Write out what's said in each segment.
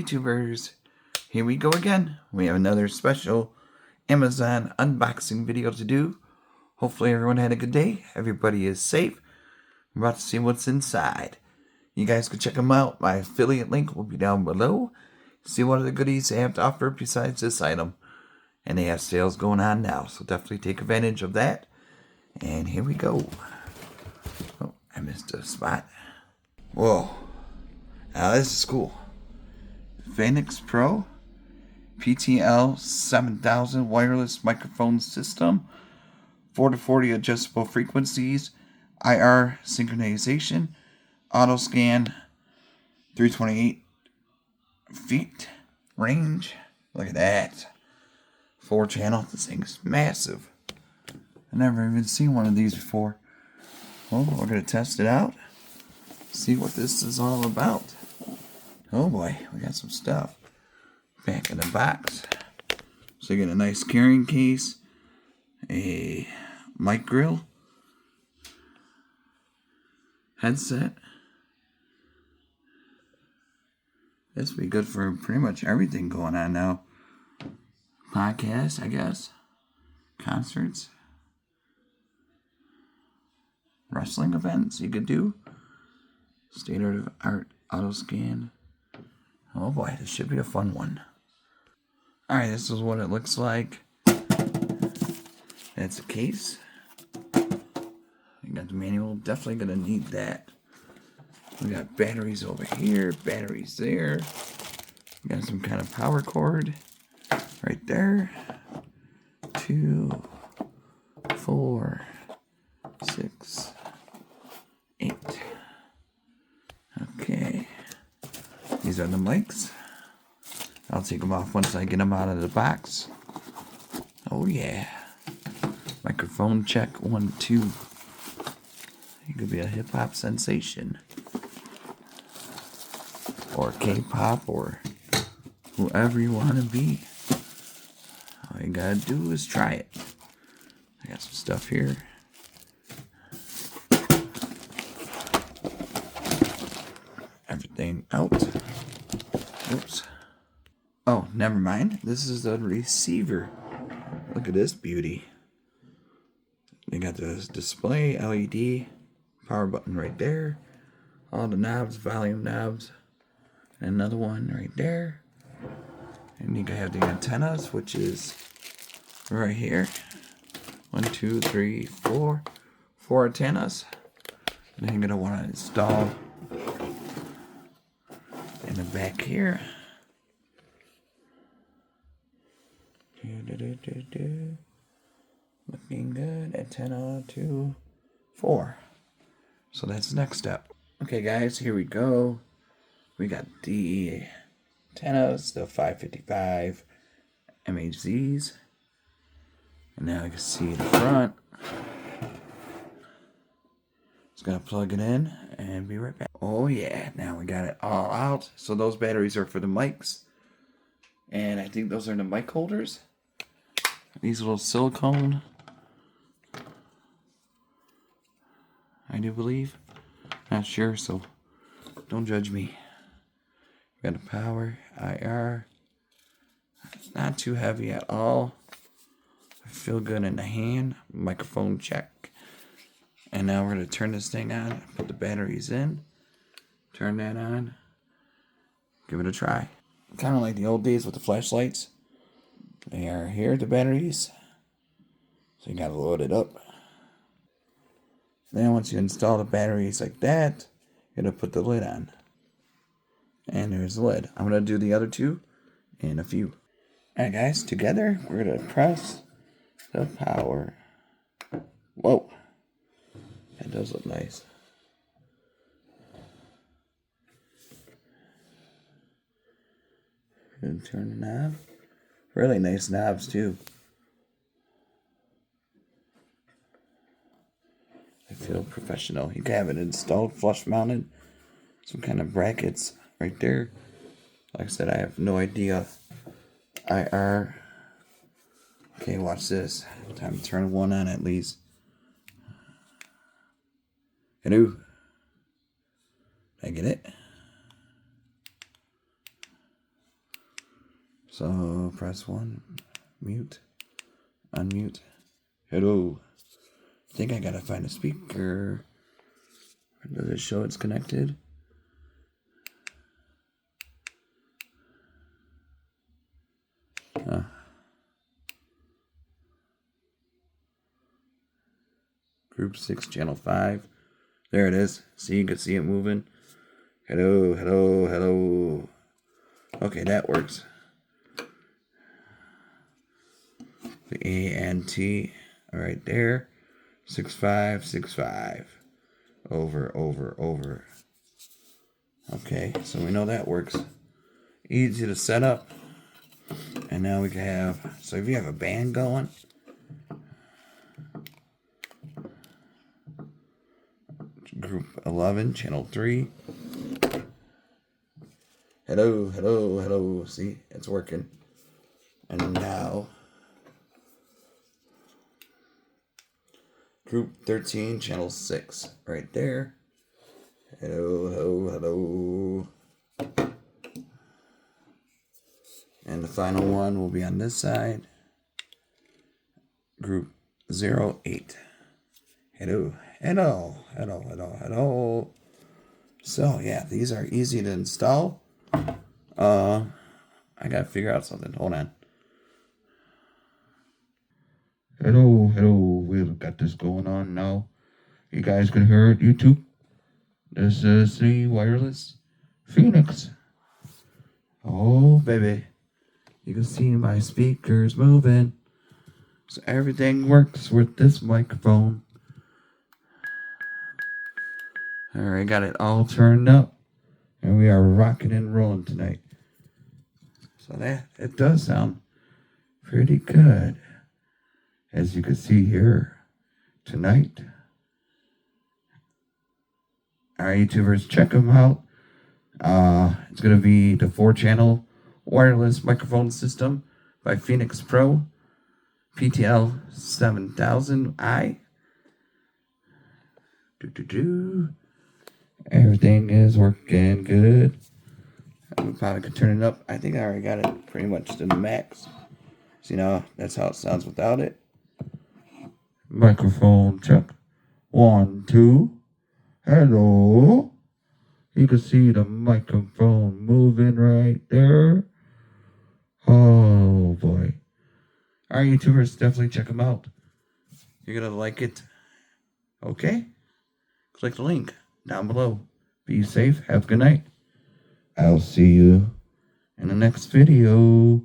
YouTubers? Here we go again. We have another special Amazon unboxing video to do. Hopefully everyone had a good day. Everybody is safe. We're about to see what's inside. You guys can check them out. My affiliate link will be down below. See what other goodies they have to offer besides this item. And they have sales going on now, so definitely take advantage of that. And here we go. Oh, I missed a spot. Whoa. Now this is cool. Phenyx Pro PTL 7000 wireless microphone system. 4 to 40 adjustable frequencies. IR synchronization. Auto scan. 328 feet range. Look at that. 4-channel. This thing's massive. I've never even seen one of these before. Well, we're going to test it out. See what this is all about. Oh boy, we got some stuff. Back in the box. So you get a nice carrying case. A mic grill. Headset. This would be good for pretty much everything going on now. Podcasts, I guess. Concerts. Wrestling events you could do. State-of-the-art auto scan. Oh boy, this should be a fun one. Alright, this is what it looks like. That's a case. You got the manual. Definitely gonna need that. We got batteries over here, batteries there. We got some kind of power cord right there. 2, 4, 6, 8. Okay. These are the mics. I'll take them off once I get them out of the box. Oh yeah. Microphone check 1, 2. You could be a hip-hop sensation. Or K-pop, or whoever you want to be. All you gotta do is try it. I got some stuff here. Everything out. Oops. Oh, never mind. This is the receiver. Look at this beauty. You got the display, LED, power button right there. All the knobs, volume knobs. And another one right there. And you have the antennas, which is right here. 1, 2, 3, 4. 4 antennas. And then you're going to want to install in the back here. Looking good. Antenna 2, 4. So that's the next step. Okay, guys, here we go. We got the antennas, the 555 MHZs. And now you can see the front. Just gonna plug it in and be right back. Oh yeah, now we got it all out. So those batteries are for the mics. And I think those are the mic holders. These little silicone. I do believe. Not sure, so don't judge me. We got a power, IR. It's not too heavy at all. I feel good in the hand. Microphone check. And now we're going to turn this thing on. Put the batteries in. Turn that on. Give it a try. Kind of like the old days with the flashlights. They are here, the batteries. So you got to load it up. Then once you install the batteries like that, you're going to put the lid on. And there's the lid. I'm going to do the other two in a few. Alright guys, together we're going to press the power. Whoa. That does look nice. And turn the knob. Really nice knobs too. I feel professional. You can have it installed flush mounted. Some kind of brackets right there. Like I said, I have no idea. IR. Okay, watch this. Time to turn one on at least. Hello. Did I get it? So press 1, mute, unmute. Hello. I think I gotta find a speaker. Does it show it's connected? Group 6, channel 5. There it is. See, you can see it moving. Hello, hello, hello. Okay, that works. The A and T right there. 6565. Over, over, over. Okay, so we know that works. Easy to set up. And now we can have, so if you have a band going, group 11, channel 3. Hello, hello, hello. See, it's working. And now, group 13, channel 6, right there. Hello, hello, hello. And the final one will be on this side. Group 08. Hello, hello, hello, hello, hello. So, yeah, these are easy to install. I gotta figure out something. Hold on. Hello, hello. We've got this going on now. You guys can hear it, YouTube. This is the wireless Phenyx. Oh, baby. You can see my speakers moving. So everything works with this microphone. Alright, got it all turned up. And we are rocking and rolling tonight. So that, it does sound pretty good. As you can see here tonight. Alright, YouTubers, check them out. It's going to be the 4-channel wireless microphone system by Phenyx Pro PTL 7000i. Everything is working good. I probably could turn it up. I think I already got it pretty much to the max. So, you know, that's how it sounds without it. Microphone check. 1, 2. Hello. You can see the microphone moving right there. Oh boy. Alright, YouTubers, definitely check them out. You're gonna like it. Okay? Click the link down below. Be safe. Have a good night. I'll see you in the next video.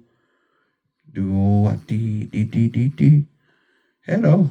Do dee dee dee dee dee. Hello.